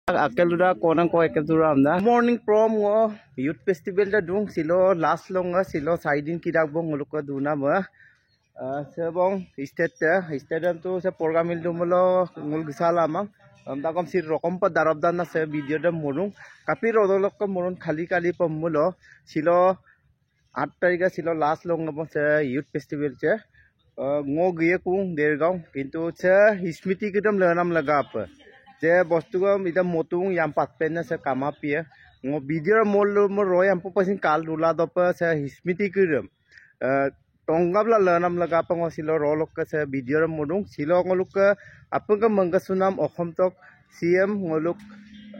Akelura konang ko akelura amna. Morning prom ngo youth festival da dung silo last long silo siding kidak bong nguluka duna ma. Sebong stadium tu se program il dumulo ngul gisala mang. Amda kom sir rokom pa darab dan na se video da morung. Kapi rodolok ko morung khali kali pamulo silo 8 तारीख silo last long ngapon se youth festival che. Ngo giye kung dergaon kintu se hismiti kidam lenam laga apa. Je bostu ko ida motung yam patpen na se kama pia ngo video mol mo roy ampo pasin kal dula dop se hismiti kidam tongabla lenam laga pa ngo silo rolok ka se video modung silo ngoluk ka apun ka mangasunam okhom tok CM ngoluk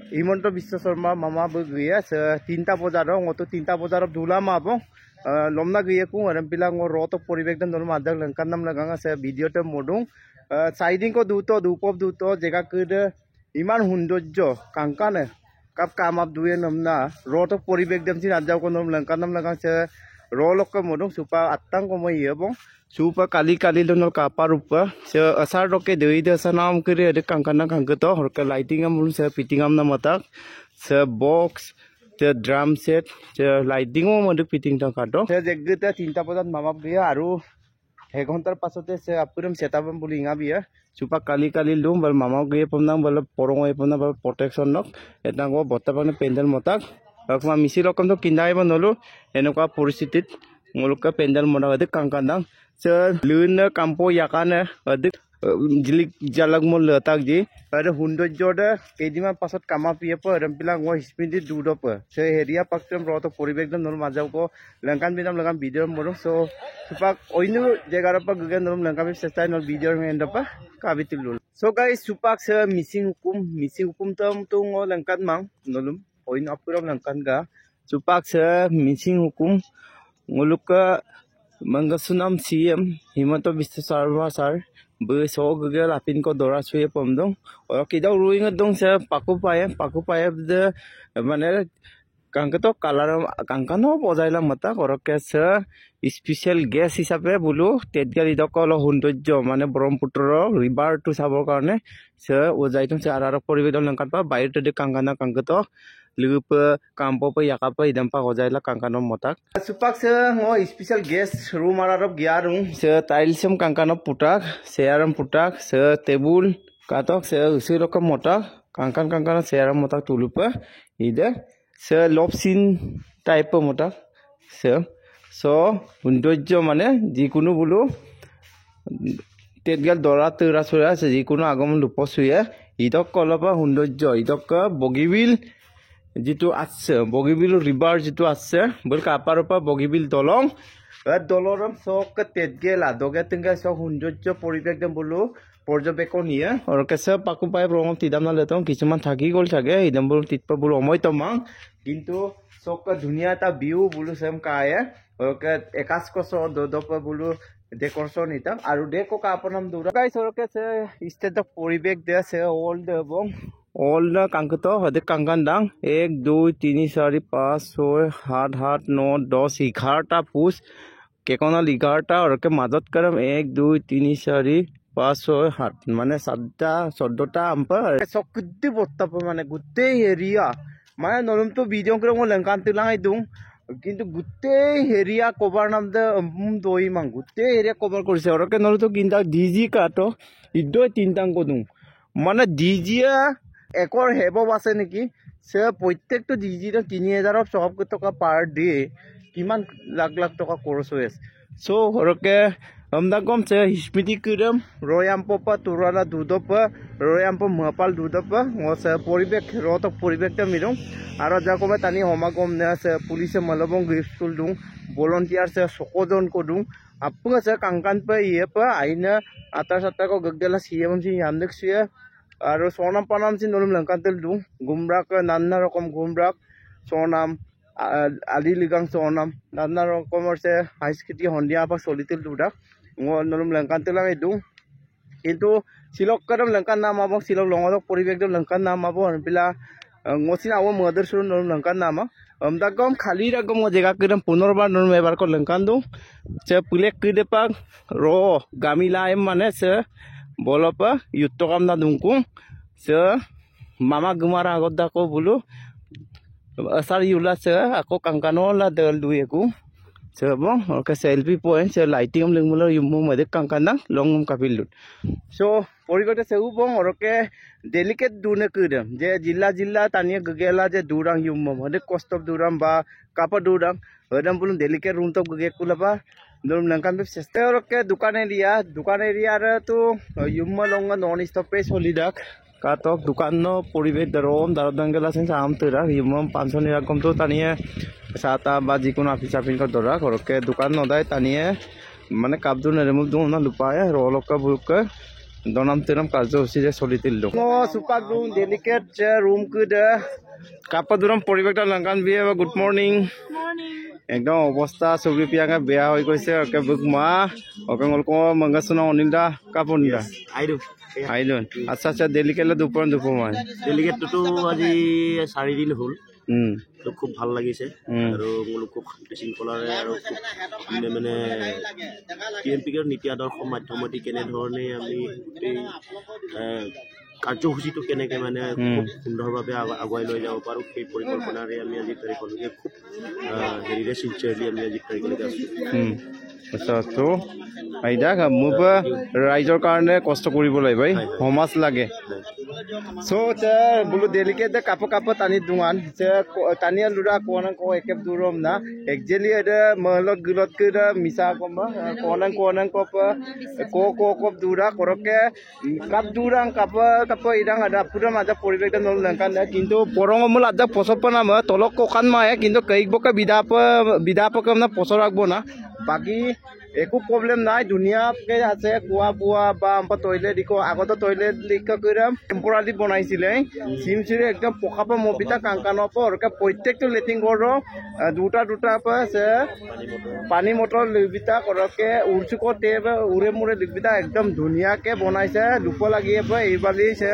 Himonto Biswa Sharma mama begiya se 3 bozar ngoto 3 bozar dula mabong lomna giye ku aram bilang roto poribek dan normal adag langkan nam laganga se video te modung siding ko duto dupop duto jega kude iman hundojjo kangkane kap kamap duye namna roto poribek dem sin adag ko nom langkan nam lagang se rolok ko modung supa attang ko moye bong supa kali kali lonol kapar upa se asar roke deui de sanam kire de kangkana kangketo horka lighting am se fitting am na matak se box the drum set the lighting o modu fitting ta kato se jeggeta 3 bojat mamap biya aru hegontar pasote se apuram setabam buli inga biya supa kali kali lum bal mamap giye pamnam bal porong pamna bal protection nok etang go botapane pendel motak akma misi rokom to kindai banolu enokwa poristhitit ngolukka pendel mona ade kangkandang se luna kampo yakane ade jilik jalak mol letak ji ade hundojjo de kedima pasot kama piye po rampila ngo hismiti dudop se heria paktem roto poribek dam nol majau ko langkan binam langkan video moro so supak oinu jegara pa gugen nol langkan sestai nol video endapa kabitul so guys supak se missing hukum tam tu ngo langkan mang nolum oinu apuram langkan ga supak se missing hukum ngoluka mangasunam CM Himonto Biswa Sharma sar be so gugel apin ko dora suye pomdong or kidau ruing dong se paku paye de mane kangkato color kangkano bojaila mata korke se special guest hisabe bulu tetgali dokolo hundojjo mane brahmputra river to sabor karone se ojaitum se araro poribedon langkan pa bairte de kangkana kangkato lupa kampo pa yakapa idam pa hojaila kangkano motak supak se ngo special guest room ararop giarum se tilesum kangkano putak searam putak se table katok se usirokam motak kangkano searam motak tulupa ide se lopsin type motak se so hundojjo mane jikunu bulu tetgal dora tera soya se jikunu agam luposuya idok kolopa hundojjo idok bogibil jitu আছে Bogibeel river jitu আছে বল কাপারপা বগিবিল দলং দলরম সক তেতগেলা দগে তিঙ্গা সক হুঞ্জজ্জ পরিবেকদম বলু পর্যবেক্ষণ নিয়ে আর কেসে পাকু পাই প্রম তিদাম না লেতম কিছুমান থাকি গল থাকে ইদম বল তিতপা বল অময় তমাং কিন্তু সক ধুনিয়া তা ভিউ বলু সেম কায়ে ওকে 21 কসর দদপ বলু ডেকোরেশন ইতা আর দেখো কাপনাম দুরা গাইস ওকে সে স্টেট অফ পরিবেক দে সে ওল্ড এবং all na kangkato hade kangkandang 1 2 3 4 5 6 7 8 9 10 11 পুষ কেকনা 11টা আর কে মাজত করম 1 2 3 4 5 6 7 মানে 7টা 14টা আমপা সকুদ্দি বত্তাপ মানে গুতে এরিয়া মানে নরম তো ভিডিও করে মো লঙ্কান তিলাঙাই দুং কিন্তু গুতে এরিয়া কভার নাম দে দই মাং গুতে এরিয়া কভার কৰিছে আর কে নরতো কিন্তা ডিজি কাটো ইদই তিনটাং কদুং মানে ডিজিয়া একর হেবব আছে নেকি সে প্রত্যেকটো ডিজিটো 3000 সব টাকা পার ডে কিমান লাখ লাখ টাকা খরচ হৈ আছে সো হরকে আমদা কম সে হিসমিতি কিরম রয়াম্প পা তুরালা দুদপ রয়াম্প মহাপাল দুদপ সে পরিবেশ রত পরিবেশটা মিরং আর যা কমে তানি হমা কম নে আছে পুলিশে মলবং গ্রিফটুল দুং ভলান্টিয়ার সে সকজন কদুং আপুং সে কাংকান পা ইয়ে পা আইনা আতা সাতা কো গগদেলা সিএম সি ইয়ামদেক সিয়া আর সোনাম পানাম সি নলম লঙ্কাতেল দু গুমরাক নানা রকম গুমরাক সোনাম আলি লিগাং সোনাম নানা রকমের সে হাইস্কিটি হন্দিয়া পা চলিতেল দুডা নলম লঙ্কাতেল আমি দু কিন্তু সিলক কাদম লঙ্কান নাম আবং সিলক লঙলক পরিবেকদম লঙ্কান নাম আবো হনপিলা ngosina awo mother suru nolum lengkan nama dagom khali ragom jega kedam punorbar nolum ebar ko lengkan du se pulek kedepak ro gamila em mane se bolopa yuttokam na dungkung se মামা গুমাৰ আগত দাকো বোলো asar yula se ako kangkano la del du eku sebong oke selfie point se lighting am lengmulo yumu made kangkanang longum kapilut so porigote seu bong oroke delicate dune kudam je jilla tania gugela je durang yumu made cost of duram ba kapa durang odam bulun delicate room to guge kulaba dum langkan be seste oroke dukan area ra tu yumu longa non stoppage holidak katok dukan no poribesh darom darodangela sen sam tera yumam 500 nirakom to taniye sata ba jikono afisapin ko dora koroke dukan no dai taniye mane kabdu ne remove do na lupaya rolokka bulka donam teram karjo hosi je solitillo no super room delicate room kuda kapaduram poribekta langan biye good morning একদম অবস্থা ছবি পিয়াঙ্গা বেয়া হৈ গৈছে okay বুকমা okay গলকো মঙ্গসুনা অনিলদা কাপনিদা আইদন আচ্ছা আচ্ছা ডেলিকেটলে দুপৰমান delicate তো আজি 4 দিন হল তো খুব ভাল লাগিছে আৰু মোলক খুব শৃংখলাৰে আৰু মানে টিএমপিৰ নীতি আদৰ্শ মাধ্যমতি কেনে ধৰণে আমি কাৰ্যসূচীটো কেনেকৈ মানে খুব সুন্দৰভাৱে আগুৱাই লৈ যাব পাৰোঁ সেই পৰিকল্পনাৰে আমি আজি তাৰিখলৈকে খুব হেৰিৰে চিনচিয়াৰলি আমি আজি তাৰিখলৈকে আছোঁ আচ্ছা তো আইদা মোৰ ৰাইজৰ কাৰণে কষ্ট কৰিব লাগিব সমাজ লাগে so bulu delicate kapo tani dungan tania lura konan ko ekep durom na actually ada melot gulot ke da misa ko ma konan ko pa ko dura koroke kap durang kapa idang ada pura ada poribek da nol langkan da kintu porongomul ada posopana ma tolok ko kan ma kintu kaik boka bidapa kamna posorak bona baki একো problem নাই দুনিয়াকে আছে কুয়া বুয়া বা toilet দিকো আগত toilet leak কইরাম temporary বনাইছিলে সিমসিরে একদম পোখাপা মবিতা কাঙ্কানো পরকে প্রত্যেকটো লেটিং গড় দুটা পা আছে পানি মটর লিবিতা করকে উরচুকো টেব উরে মুরে লিবিতা একদম ধুনিয়াকে বনাইছে লুপ লাগিয়ে পা এইবালি সে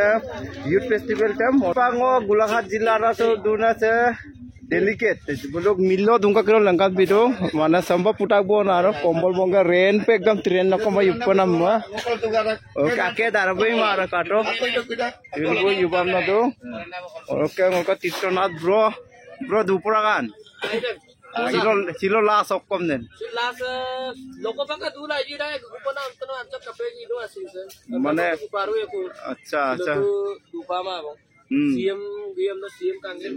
ইউথ ফেস্টিভেল টাইম পাঙ্গো গোলাঘাট জিল্লার আছে দুন আছে delicate bulog millo dungka kiro langkat bido mana samba putak bon aro kombol bonga rain pe ekdam train na koma yupana ma kake darabai mara kato ilgo yubam na do oke ngoka Tirtonat bro dupuragan silo las okkom nen las loko bangka dula jira kupana antana anca kape ido asis mane paru ya ku acha dupama bang CM na CM kangen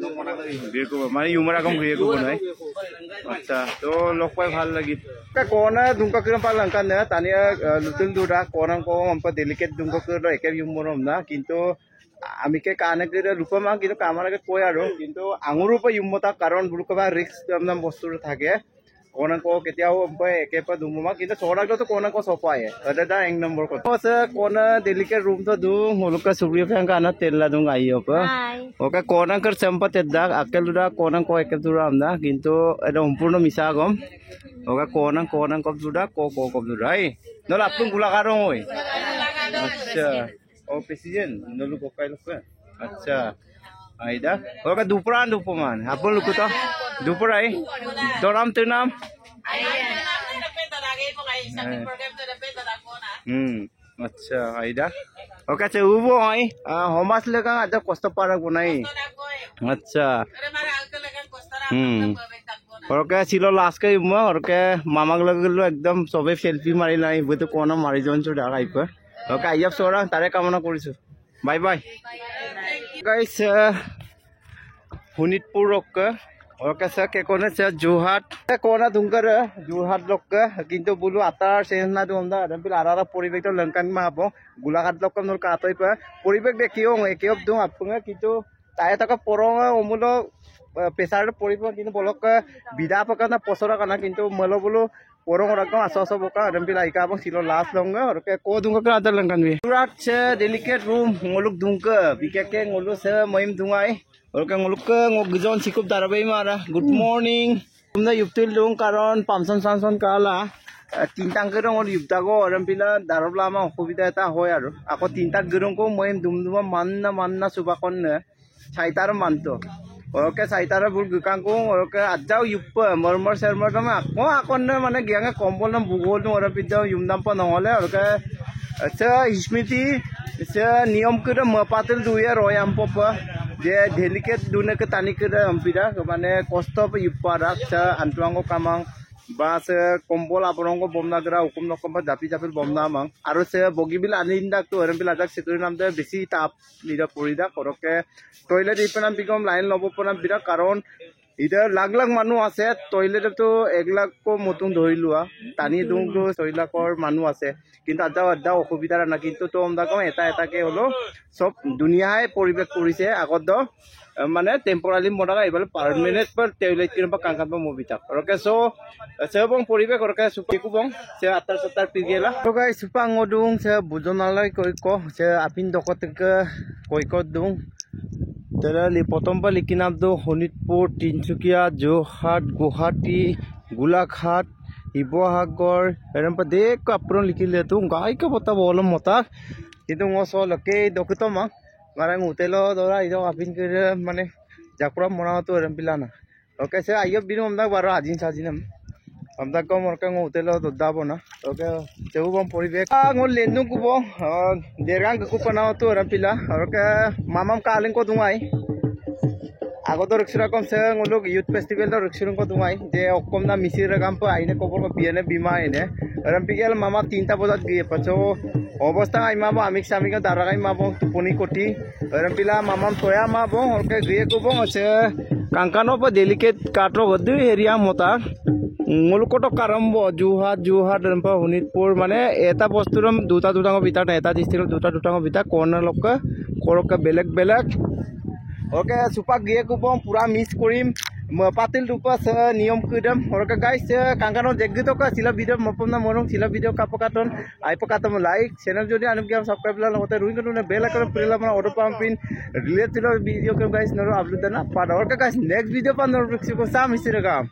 bieko mane yumara kom bieko bonai acha to lokpai bhal lagi ka kona dungka kiram pa langkan na tania lutul dura konan ko ampa delicate dungka kiro eker yumorom na kintu আমি কে কানে করে রূপমা কিন্তু কামারকে কই আৰু কিন্তু আঙুৰ উপৰ ইমতা কাৰণ বুলকবা ৰিস্ক নাম বস্তু থাকে কোনা কো কেতিয়াও একে পা দুমমা কিন্তু ছড়াগতো কোনা কো সপায় এটা দা এক নম্বৰ কথা আছে কোনা ডেলিকেট রুম তো দু মুলকা সুপ্রিয় ফ্যাঙ্কা আনা তেলা দুং আইও পা ওকে কোনা কর সম্পত দা আকেলুরা কোনা কো একে দুরা আমনা কিন্তু এটা সম্পূর্ণ মিছা গম ওকে কোনা কো দুরা কো দুরা এই নল আপন গুলাকারং ওই আচ্ছা oh presiden nolu kokai lupa acha aida oka dupuran apun luku to dupurai doram tenam acha aida oka che ubo oi homas lega ada kosto parak bonai acha ওরকে ছিল লাস্টকে মই ওরকে মামাক লগলো একদম সবে সেলফি মারি নাই বইতো কোনা মারি জন ছ ডাকাই পা ওকে আইয়াপ সোরা তারে কামনা কৰিছো বাই বাই গাইস শোণিতপুৰ ৰককে ওকে সে কে কোনে সে যোৰহাট কোনা দুংকৰ যোৰহাট ৰককে কিন্তু বুলু আটাৰ সেনা দুমদা আদমপিল আৰাৰা পৰিবেশ লংকান মা হব গোলাঘাট লক নল কাতই পা পৰিবেশ দেখিও একেব দুং আপঙে কিন্তু তাই taka পৰং অমূল প্ৰেছাৰ পৰিব কিন্তু বলক বিদা পকানা পছৰা কানা কিন্তু মলো বুলু porong orang kau asal buka dan bila ikan abang silo las longga orang ke ko dungka ke ada langkan we surat se delicate room ngoluk dungka bikake ngoluk se moim dungai orang ke ngoluk ke ngogjon sikup darabai mara good morning tumna yuptil dung karon pamson sanson kala tintang gerong ol yuptago orang bila darab lama অসুবিধা এটা হয় আৰু আকৌ তিনটা gerong ko moim dumduma manna subakon ne chaitar manto oke saitara bul gukangku oke ajau yup mormor sermor kama akon মানে গিয়াঙে কম্বল নাম Bogle নো ওরা পিদাও ইউমদাম পা নহলে ওকে আচ্ছা স্মৃতি se niom ke patil duya royam popa je delicate dune ke tani ke ampira ke mane kosto pe yupada se antuango kamang ba se kombol aponongo bomna gra hukum nokom japi japil bomna mang aro se bogibil anindak to erbil ajak sekuri namde besi tap lida porida koroke toilet ipenam bigom line lobo ponam bira karon ida lag manu ase toilet to 1 lakh ko motun dhoriluwa tani dung to 6 lakhor manu ase কিন্তু আদা অসুবিধা না কিন্তু তো আমরা কম এটা কে হলো সব দুনিয়ায় পরিবেশ কৰিছে আগত মানে টেম্পোৰাৰি মডাল এবাৰ পার্মানেন্ট पर টয়লেট কিবা কাঙ্কাব মবিতা ওকে সো সেবং পরিবেশ ওকে সুপিকুবং সে 78 পিগেলা তো গাই সুপাং দুং সে বুজনালাই কইক সে আপিন দকতকে কইক দুং তেরালি প্রথম পা লিখিনাম দো শোণিতপুর তিনচুকিয়া যোৰহাট গুৱাহাটী গোলাঘাট শিৱসাগৰ এরম দেখ আপন লিখিলে তো গায়কে বতা বল মতা কিন্তু ও সলকে দকুতমা মারাং হোটেল দরা ইদো আপিন করে মানে জাকুরা মনা তো এরম পিলানা ওকে সে আইব বিন আমদা বারো আজিন সাজিনাম আমদা কম ওরকা হোটেল দদাবো না ওকে সেও বম পরিবেশ আ লেনু কুবো দেরগাং কুপনা তো এরম পিলা ওকে মামাম কালিং কো দুঙাই আগত রক্ষরকম সে লোক ইউথ ফেস্টিভেল রক্ষরং কো দুঙাই যে অকম না মিসির গাম পা আইনে কবর কো বিয়ানে বিমা আইনে এরম পিগেল মামা 3টা বজাত গিয়ে পাছো অবস্থা আইমাবো আমিক সামিক দারাগাই মাবো টুপনি কোটি এরম পিলা মামাম তোয়া মাবো ওকে গিয়ে কবো আছে কাঙ্কানো পা ডেলিকেট কাট্র বদু এরিয়া মতা মুলকটো কারম্ব যোৰহাট এরম শোণিতপুর মানে এটা বস্তুরম দুটা ভিতর এটা ডিস্ট্রিক্ট দুটা ভিতর কর্নার লোক করকে বেলেগ ওকে সুপাক গিয়ে কুপম পুরা মিস করিম পাতিল দুপাস নিয়ম কইদম ওকে গাইস কাঙ্কানো জেগিতো কা সিলা ভিডিও মপনা মরং সিলা ভিডিও কাপকাটন আইপকাতম লাইক চ্যানেল যদি আনুম গেম সাবস্ক্রাইব লা হতে রুই গনো বেল আইকন প্রেলা মানে অটো পাম্পিন রিলেটেড ভিডিও কে গাইস নরো আপলোড দেনা পাড ওকে গাইস নেক্সট ভিডিও পা নরো ফিক্স কো সাম হিসিরে গাম